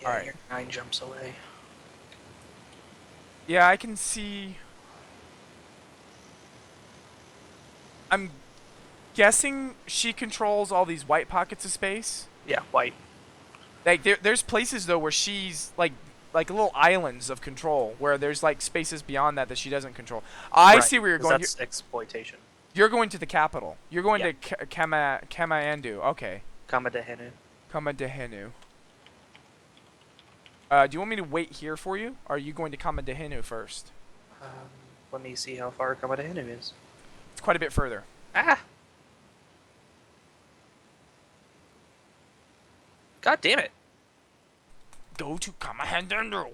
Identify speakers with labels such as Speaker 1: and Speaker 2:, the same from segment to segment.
Speaker 1: Yeah,
Speaker 2: All right.
Speaker 1: you're 9 jumps away.
Speaker 2: Yeah, I can see. I'm guessing she controls all these white pockets of space.
Speaker 1: Yeah, white.
Speaker 2: Like there's places though where she's like little islands of control where there's like spaces beyond that she doesn't control. I
Speaker 1: Right,
Speaker 2: see where you're
Speaker 1: because
Speaker 2: going.
Speaker 1: that's exploitation.
Speaker 2: You're going to the capital. You're going
Speaker 1: Yeah,
Speaker 2: to Kamadhneu. Okay.
Speaker 1: Kamadhneu.
Speaker 2: Kamadhneu. Do you want me to wait here for you? Or are you going to Kamadhneu first?
Speaker 1: Um, Let me see how far Kamadhneu is.
Speaker 2: It's quite a bit further.
Speaker 1: Ah! God damn it!
Speaker 2: Go to Kamadhneu.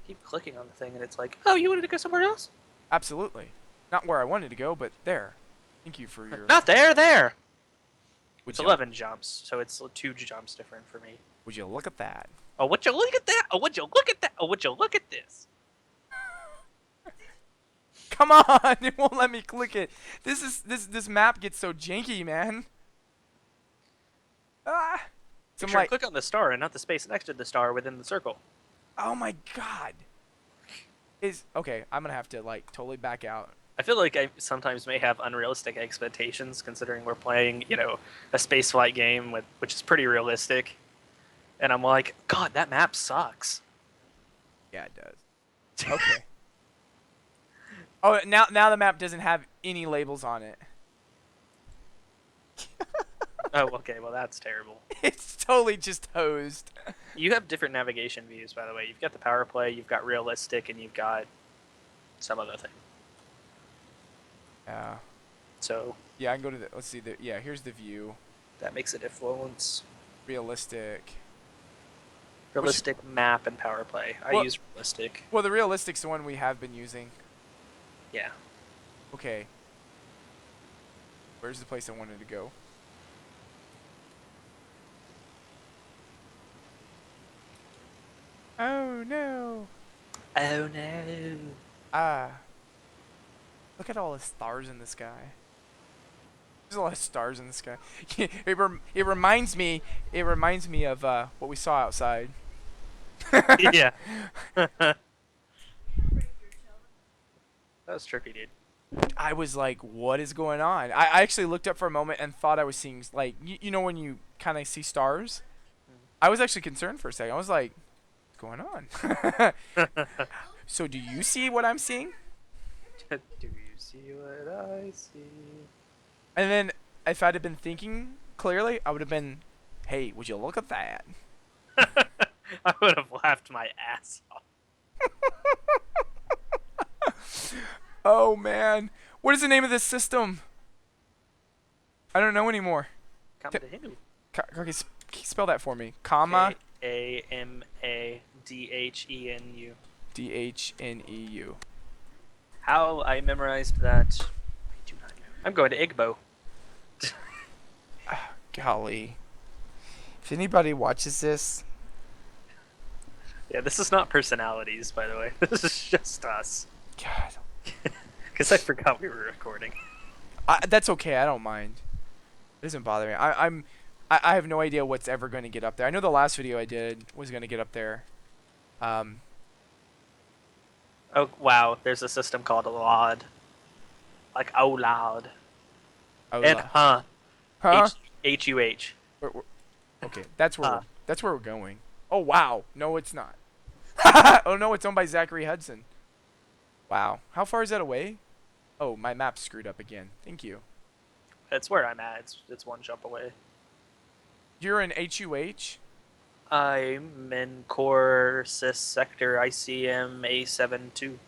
Speaker 1: Keep clicking on the thing and it's like, oh, you wanted to go somewhere else?
Speaker 2: Absolutely. Not where I wanted to go, but there. Thank you for your...
Speaker 1: Not there, there!
Speaker 2: Would
Speaker 1: It's
Speaker 2: you,
Speaker 1: 11 jumps, so it's 2 jumps different for me.
Speaker 2: Would you look at that?
Speaker 1: Oh, would you look at that? Oh, would you look at that? Oh, would you look at this?
Speaker 2: Come on! It won't let me click it. This map gets so janky, man. Ah! So
Speaker 1: Make
Speaker 2: I'm
Speaker 1: sure to
Speaker 2: like,
Speaker 1: click on the star and not the space next to the star within the circle.
Speaker 2: oh my god. Okay, I'm gonna have to like totally back out.
Speaker 1: I feel like I sometimes may have unrealistic expectations considering we're playing, a spaceflight game which is pretty realistic. And I'm like, God, that map sucks.
Speaker 2: Yeah, it does. Okay. Oh, now the map doesn't have any labels on it.
Speaker 1: Oh, okay, well that's terrible.
Speaker 2: It's totally just hosed.
Speaker 1: You have different navigation views, by the way. You've got the power play, you've got realistic, and you've got some other thing.
Speaker 2: Yeah.
Speaker 1: So
Speaker 2: Yeah, I can go to the. Let's see. Yeah, here's the view.
Speaker 1: that makes a difference.
Speaker 2: Realistic.
Speaker 1: Realistic map and power play. I
Speaker 2: Well-
Speaker 1: use realistic.
Speaker 2: Well, the realistic's the one we have been using.
Speaker 1: Yeah.
Speaker 2: Okay. Where's the place I wanted to go? Oh no.
Speaker 1: Oh no.
Speaker 2: Ah. Look at all the stars in the sky. There's a lot of stars in the sky. It reminds me of what we saw outside.
Speaker 1: Yeah. That was trippy, dude.
Speaker 2: I was like, what is going on? I actually looked up for a moment and thought I was seeing, like, you know when you kind of see stars? I was actually concerned for a second. I was like, what's going on? So do you see what I'm seeing?
Speaker 1: Do you see what I see?
Speaker 2: And then if I'd have been thinking clearly, I would have been, hey, would you look at that?
Speaker 1: I would have laughed my ass off.
Speaker 2: Oh, man. What is the name of this system? I don't know anymore.
Speaker 1: Kamadhneu.
Speaker 2: Okay, spell that for me. Comma.
Speaker 1: Kamadhneu.
Speaker 2: Dhneu.
Speaker 1: How I memorized that, I do not know. I'm going to Igbo.
Speaker 2: Golly. If anybody watches this,
Speaker 1: Yeah, this is not personalities, by the way. This is just us.
Speaker 2: God.
Speaker 1: Because I forgot we were recording.
Speaker 2: That's okay. I don't mind. It doesn't bother me. I have no idea what's ever going to get up there. I know the last video I did was going to get up there.
Speaker 1: Oh, wow. There's a system called LOD. Like, oh, loud. And huh.
Speaker 2: Huh?
Speaker 1: H-U-H.
Speaker 2: Okay, that's where we're going. Oh wow, no, it's not. Oh no, it's owned by Zachary Hudson. Wow, how far is that away? Oh, my map's screwed up again. Thank you.
Speaker 1: That's where I'm at. It's one jump away.
Speaker 2: You're in HUH.
Speaker 1: I'm in core sys sector ICM A72.
Speaker 2: You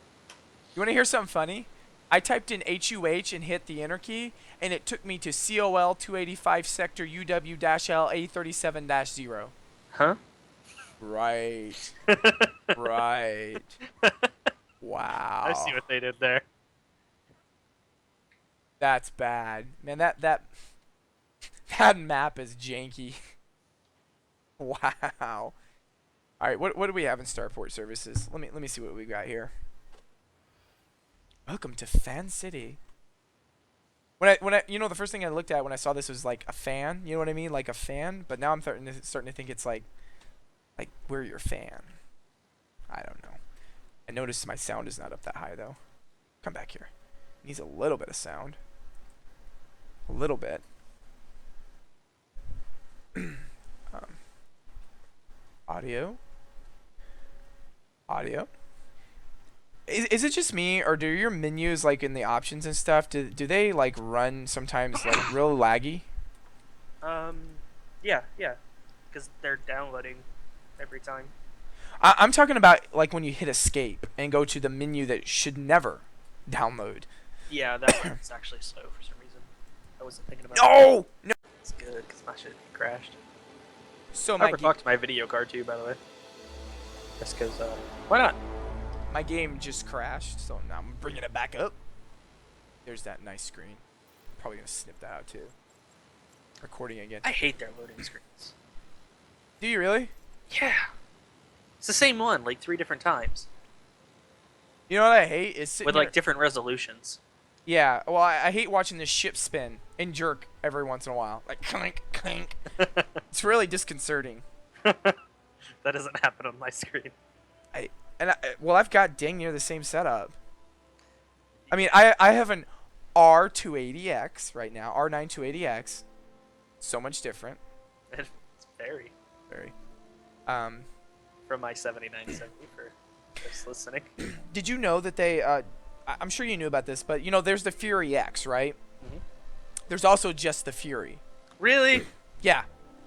Speaker 2: want to hear something funny? I typed in HUH and hit the enter key, and it took me to COL 285 sector UW-L A37-0.
Speaker 1: Huh?
Speaker 2: Right. Right. Wow.
Speaker 1: I see what they did there.
Speaker 2: That's bad. Man, that map is janky. Wow. All right, what do we have in Starport Services? Let me see what we got here. Welcome to Fan City. When I the first thing I looked at when I saw this was like a fan, you know what I mean? Like a fan, but now I'm starting to think it's like Like, we're your fan. I don't know. I noticed my sound is not up that high, though. Come back here. Needs a little bit of sound. A little bit. Audio. Audio. Is it just me, or do your menus, like, in the options and stuff, do they, like, run sometimes, like, real laggy?
Speaker 1: Yeah, yeah, because they're downloading every time.
Speaker 2: I'm talking about, like, when you hit escape and go to the menu that should never download.
Speaker 1: Yeah, that one's actually slow for some reason. I wasn't thinking about
Speaker 2: No! No!
Speaker 1: that. It's good, because my shit crashed.
Speaker 2: So
Speaker 1: I overclocked my video card too, by the way. Just because, why not?
Speaker 2: my game just crashed, so now I'm bringing it back up. There's that nice screen. Probably gonna snip that out too. Recording again.
Speaker 1: I hate their loading screens.
Speaker 2: Do you really?
Speaker 1: Yeah. It's the same one, like 3 different times.
Speaker 2: You know what I hate is sitting
Speaker 1: With,
Speaker 2: here-
Speaker 1: like, different resolutions.
Speaker 2: Yeah, well, I hate watching this ship spin and jerk every once in a while. Like, clink, clink. It's really disconcerting.
Speaker 1: That doesn't happen on my screen.
Speaker 2: Well, I've got dang near the same setup. I mean, I have an R280X right now, R9 280X. So much different.
Speaker 1: It's very.
Speaker 2: Very.
Speaker 1: From my 7970 for just listening.
Speaker 2: Did you know that they, I'm sure you knew about this, but, you know, there's the Fury X, right?
Speaker 1: Mhm.
Speaker 2: There's also just the Fury.
Speaker 1: Really?
Speaker 2: Yeah.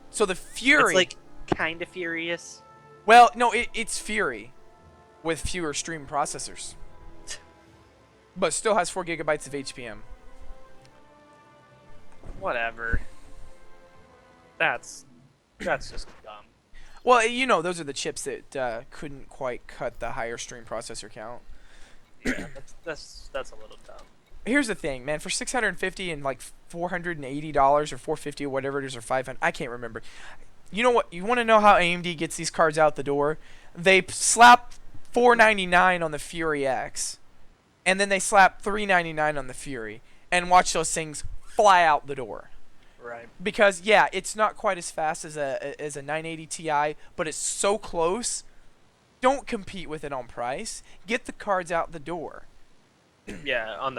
Speaker 2: So the Fury...
Speaker 1: It's, like, kind of furious.
Speaker 2: Well, no, it's Fury with fewer stream processors. But still has 4 gigabytes of HBM.
Speaker 1: Whatever. That's just dumb.
Speaker 2: Well, you know, those are the chips that couldn't quite cut the higher stream processor count.
Speaker 1: Yeah, that's a little dumb.
Speaker 2: Here's the thing, man. For $650 and like $480 or $450 or whatever it is, or $500, I can't remember. You know what? You want to know how AMD gets these cards out the door? They slap $499 on the Fury X, and then they slap $399 on the Fury, and watch those things fly out the door.
Speaker 1: Right.
Speaker 2: Because yeah, it's not quite as fast as a 980 Ti, but it's so close. Don't compete with it on price. Get the cards out the door.
Speaker 1: Yeah,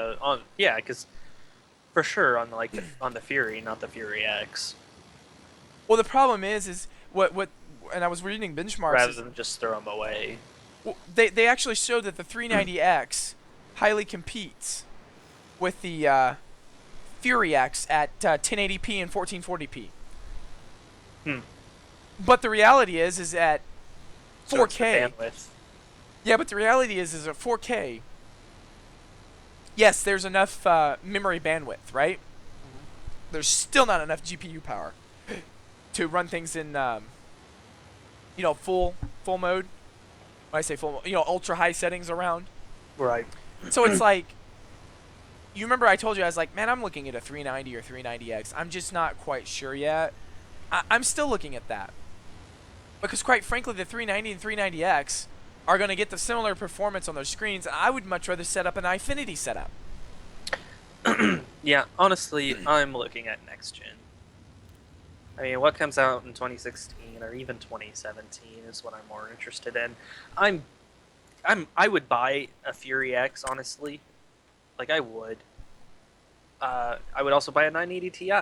Speaker 1: because for sure on on the Fury, not the Fury X.
Speaker 2: Well, the problem is what and I was reading benchmarks.
Speaker 1: Rather than just throw them away.
Speaker 2: Well, they actually showed that the 390X highly competes with the Fury X at 1080p and 1440p. But the reality is at 4K.
Speaker 1: So it's the bandwidth.
Speaker 2: Yeah, but the reality is at 4K. Yes, there's enough memory bandwidth, right? There's still not enough GPU power to run things in, you know, full mode. When I say full, you know, ultra high settings around.
Speaker 1: Right.
Speaker 2: So it's like, you remember I told you, I was like, man, I'm looking at a 390 or 390X. I'm just not quite sure yet. I'm still looking at that. Because quite frankly, the 390 and 390X are going to get the similar performance on those screens. I would much rather set up an Infinity setup.
Speaker 1: Yeah, honestly, I'm looking at next gen. I mean, what comes out in 2016 or even 2017 is what I'm more interested in. I would buy a Fury X, honestly. Like, I would. I would also buy a 980 Ti.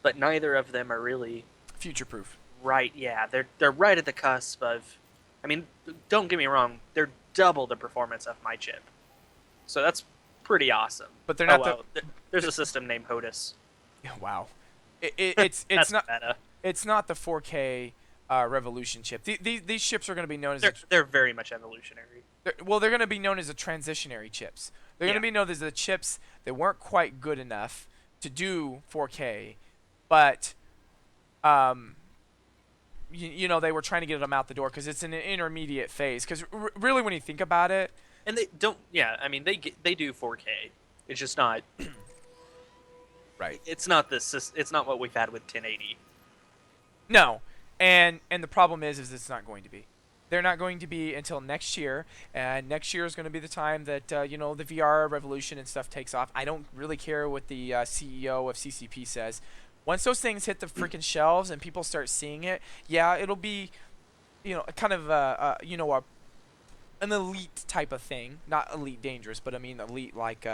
Speaker 1: But neither of them are really
Speaker 2: Future-proof.
Speaker 1: right. Yeah, they're right at the cusp of. I mean, don't get me wrong. They're double the performance of my chip, so that's pretty awesome.
Speaker 2: But they're not
Speaker 1: There's a system named HOTUS.
Speaker 2: Wow. It's
Speaker 1: That's
Speaker 2: not
Speaker 1: meta.
Speaker 2: it's not the 4K Revolution chip. These chips are going to be known as
Speaker 1: They're very much evolutionary.
Speaker 2: they're going to be known as the transitionary chips. They're going to be known as the chips that weren't quite good enough to do 4K, but you know, they were trying to get them out the door because it's an intermediate phase. Because really, when you think about it,
Speaker 1: And they don't. Yeah, I mean they do 4K. It's just not.
Speaker 2: right?
Speaker 1: It's not this. It's not what we've had with 1080.
Speaker 2: No, and the problem is it's not going to be. They're not going to be until next year, and next year is going to be the time that you know, the VR revolution and stuff takes off. I don't really care what the CEO of CCP says. Once those things hit the freaking shelves and people start seeing it, yeah, it'll be kind of an elite type of thing. Not elite dangerous, but I mean elite like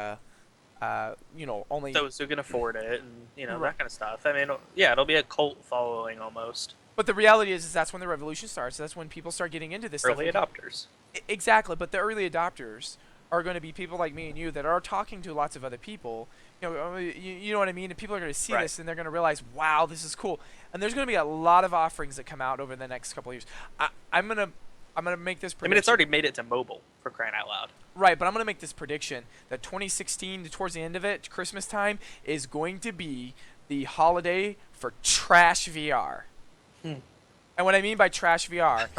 Speaker 2: only.
Speaker 1: Those who can afford it, and
Speaker 2: Right.
Speaker 1: that kind of stuff. I mean, yeah, it'll be a cult following almost.
Speaker 2: But the reality is that's when the revolution starts. That's when people start getting into this stuff.
Speaker 1: Early adopters.
Speaker 2: Exactly, but the early adopters are going to be people like me and you that are talking to lots of other people. You know what I mean? And people are going to see
Speaker 1: Right.
Speaker 2: this and they're going to realize, wow, this is cool. And there's going to be a lot of offerings that come out over the next couple of years. I'm gonna make this prediction.
Speaker 1: I mean, it's already made it to mobile, for crying out loud.
Speaker 2: Right, but I'm gonna make this prediction that 2016, towards the end of it, Christmas time, is going to be the holiday for trash VR.
Speaker 1: Hmm.
Speaker 2: And what I mean by trash VR,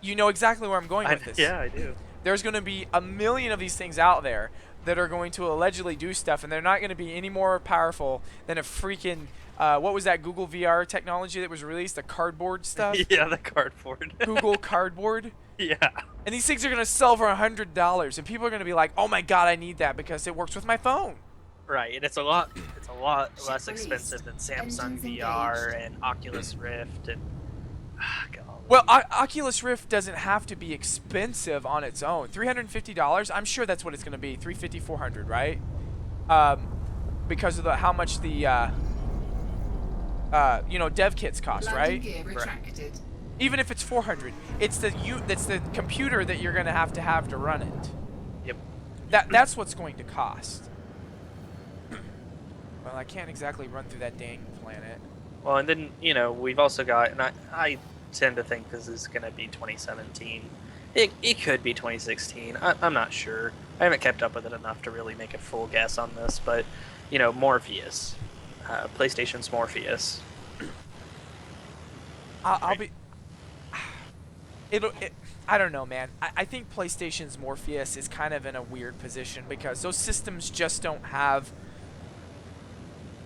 Speaker 2: you know exactly where I'm going with this.
Speaker 1: Yeah, I do.
Speaker 2: There's going to be a million of these things out there that are going to allegedly do stuff, and they're not going to be any more powerful than a freaking what was that Google VR technology that was released, the cardboard stuff?
Speaker 1: Yeah, the cardboard.
Speaker 2: Google Cardboard.
Speaker 1: Yeah.
Speaker 2: And these things are going to sell for $100, and people are going to be like, "Oh my god, I need that because it works with my phone."
Speaker 1: Right, and it's a lot less expensive than Samsung VR and Oculus Rift and golly.
Speaker 2: Well, Oculus Rift doesn't have to be expensive on its own. $350, I'm sure that's what it's going to be. $350, $400, right? Because of how much the dev kits cost, right? Even if it's $400, it's the computer that you're going to have to run it.
Speaker 1: Yep.
Speaker 2: That's what's going to cost. Well, I can't exactly run through that dang planet.
Speaker 1: Well, and then we've also got, and I tend to think this is going to be 2017. It could be 2016. I'm not sure. I haven't kept up with it enough to really make a full guess on this, but Morpheus, PlayStation's Morpheus.
Speaker 2: I'll be. I don't know, man. I think PlayStation's Morpheus is kind of in a weird position because those systems just don't have.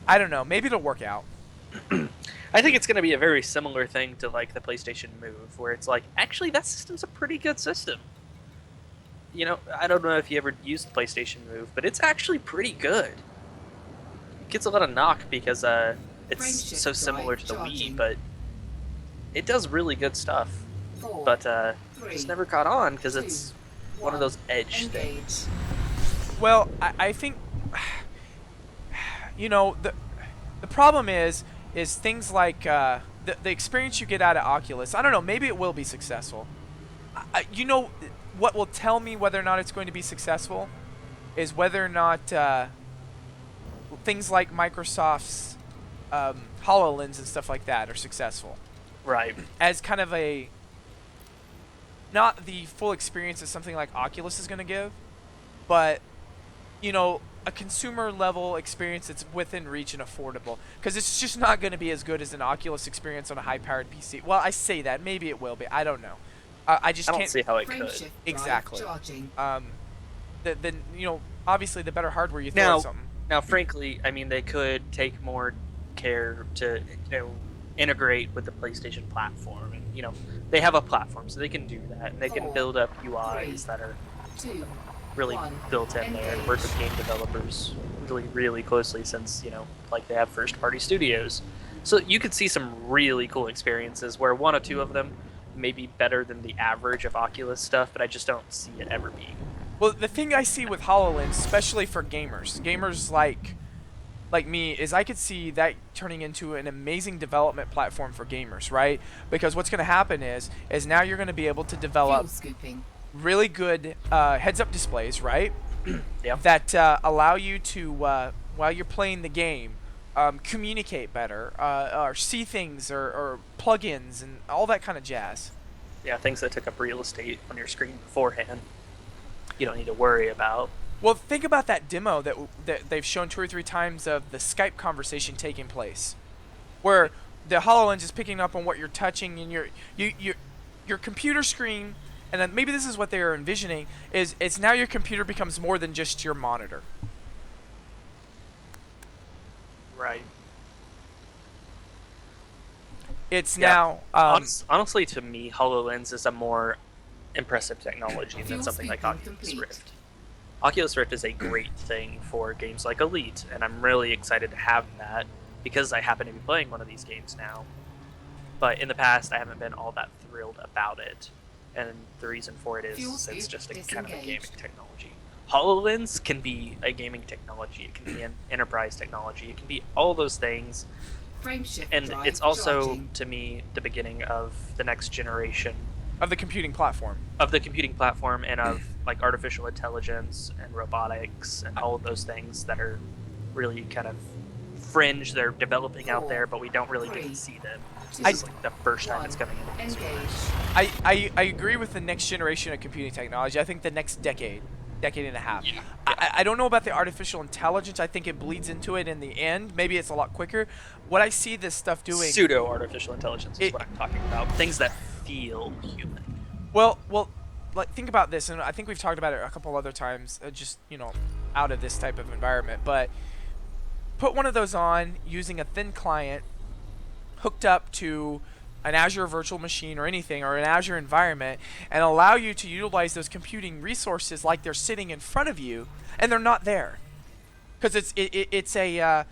Speaker 2: I don't know. Maybe it'll work out.
Speaker 1: I think it's going to be a very similar thing to like the PlayStation Move, where it's like, actually, that system's a pretty good system. I don't know if you ever used the PlayStation Move, but it's actually pretty good. It gets a lot of knock because it's so similar to the Wii, but it does really good stuff. But it's never caught on because it's one of those edge things.
Speaker 2: Well, I think the problem is things like the experience you get out of Oculus. I don't know. Maybe it will be successful. What will tell me whether or not it's going to be successful is whether or not things like Microsoft's HoloLens and stuff like that are successful.
Speaker 1: Right.
Speaker 2: As kind of not the full experience that something like Oculus is going to give, but a consumer level experience that's within reach and affordable, because it's just not going to be as good as an Oculus experience on a high-powered PC. Well, I say that, maybe it will be. I don't know. I just
Speaker 1: I don't
Speaker 2: can't
Speaker 1: see how it could.
Speaker 2: Exactly. Obviously the better hardware you throw at something.
Speaker 1: Now, frankly, I mean, they could take more care to integrate with the PlayStation platform, and they have a platform, so they can do that, and they can build up UIs that are really built in there and work with game developers really, really closely, since like they have first-party studios. So you could see some really cool experiences where one or two of them may be better than the average of Oculus stuff, but I just don't see it ever being.
Speaker 2: Well, the thing I see with HoloLens, especially for gamers like me, is I could see that turning into an amazing development platform for gamers, right? Because what's going to happen is now you're going to be able to develop really good heads-up displays, right?
Speaker 1: Yep.
Speaker 2: That allow you to, while you're playing the game, communicate better, or see things, or plugins, and all that kind of jazz.
Speaker 1: Yeah, things that took up real estate on your screen beforehand, you don't need to worry about.
Speaker 2: Well, think about that demo that they've shown 2 or 3 times of the Skype conversation taking place, where the HoloLens is picking up on what you're touching, and your computer screen. And then maybe this is what they are envisioning, is it's now your computer becomes more than just your monitor.
Speaker 1: Right.
Speaker 2: It's now...
Speaker 1: honestly, to me, HoloLens is a more impressive technology than something like Oculus Rift. Oculus Rift is a great thing for games like Elite, and I'm really excited to have that, because I happen to be playing one of these games now. but in the past I haven't been all that thrilled about it, and the reason for it
Speaker 3: Fuel
Speaker 1: is it's
Speaker 3: scoop
Speaker 1: just a kind of a gaming
Speaker 3: disengaged.
Speaker 1: technology. HoloLens can be a gaming technology, it can be an enterprise technology, it can be all those things,
Speaker 3: Frameshift
Speaker 1: and
Speaker 3: drive
Speaker 1: it's also,
Speaker 3: charging.
Speaker 1: to me, the beginning of the next generation
Speaker 2: Of the computing platform.
Speaker 1: of the computing platform and of like artificial intelligence and robotics and all of those things that are really kind of fringe. They're developing out there, but we don't really get to see them. This is like the first time it's coming into this
Speaker 3: Engage.
Speaker 2: I agree with the next generation of computing technology. I think the next decade and a half.
Speaker 1: Yeah.
Speaker 2: I don't know about the artificial intelligence. I think it bleeds into it in the end. Maybe it's a lot quicker. What I see this stuff doing.
Speaker 1: Pseudo artificial intelligence is
Speaker 2: It-
Speaker 1: what I'm talking about. Things that feel human.
Speaker 2: Well, like think about this, and I think we've talked about it a couple other times, just out of this type of environment. But put one of those on using a thin client hooked up to an Azure virtual machine or anything, or an Azure environment, and allow you to utilize those computing resources like they're sitting in front of you, and they're not there, because it's a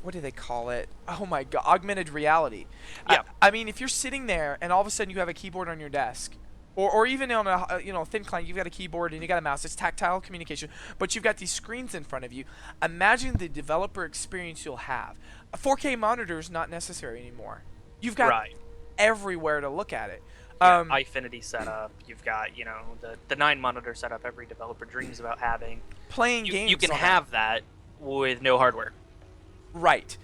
Speaker 2: what do they call it? Oh my god, augmented reality.
Speaker 1: Yeah.
Speaker 2: I mean, if you're sitting there and all of a sudden you have a keyboard on your desk, or even on a thin client, you've got a keyboard and you got a mouse. It's tactile communication, but you've got these screens in front of you. Imagine the developer experience you'll have. A 4K monitor is not necessary anymore. You've got
Speaker 1: Right.
Speaker 2: everywhere to look at it.
Speaker 1: Yeah, iFinity setup. You've got the 9 monitor setup every developer dreams about having.
Speaker 2: Playing games.
Speaker 1: You can
Speaker 2: on
Speaker 1: have that with no hardware.
Speaker 2: Right.